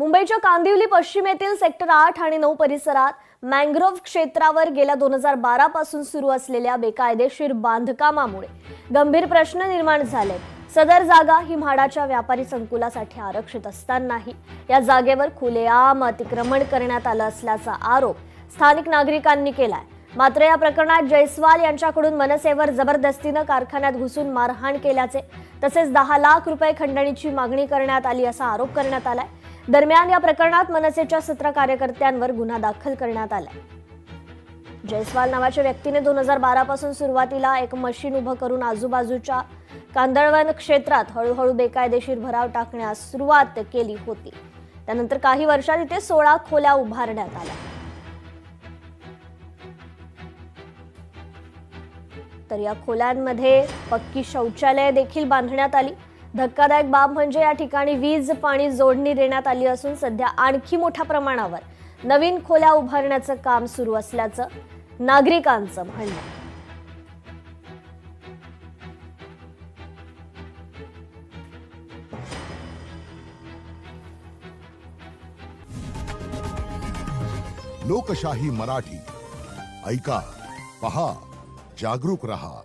मुंबईच्या कांदिवली पश्चिमेतील सेक्टर 8 आणि 9 परिसरात मॅंग्रोव्ह क्षेत्रावर गेल्या 2012 पासून सुरू असलेल्या बेकायदेशीर बांधकामामुळे गंभीर प्रश्न निर्माण झाले। सदर जागा ही म्हाडाच्या व्यापारी संकुलासाठी आरक्षित असतानाही या जागेवर खुलेआम अतिक्रमण करण्यात आलं असल्याचा आरोप स्थानिक नागरिकांनी केलाय। मात्र या प्रकरणात जयस्वाल यांच्याकडून मनसेवर जबरदस्तीने कारखान्यात घुसून मारहाण केल्याचे तसेच 10 लाख रुपये खंडणीची मागणी करण्यात आली असा आरोप करण्यात आलाय। दरम्यान या प्रकरणात मनसेच्या 17 कार्यकर्त्यांवर गुन्हा दाखल करण्यात आलाय। जयस्वाल नावाच्या व्यक्तीने 2012 पासून सुरुवातीला एक मशीन उभं करून आजूबाजूच्या कांदळवन क्षेत्रात हळूहळू बेकायदेशीर भराव टाकण्यास सुरुवात केली होती। त्यानंतर काही वर्षात इथे 16 खोल्या उभारण्यात आल्या। तर या खोल्यांमध्ये पक्की शौचालय देखील बांधण्यात आली। धक्कादायक बाब म्हणजे या ठिकाणी वीज पाणी जोडणी देण्यात आली असून सध्या आणखी मोठ्या प्रमाणावर नवीन खोल्या उभारण्याचं काम सुरू असल्याचं नागरिकांचं म्हणणं आहे। लोकशाही मराठी ऐका, पहा, जागरूक रहा।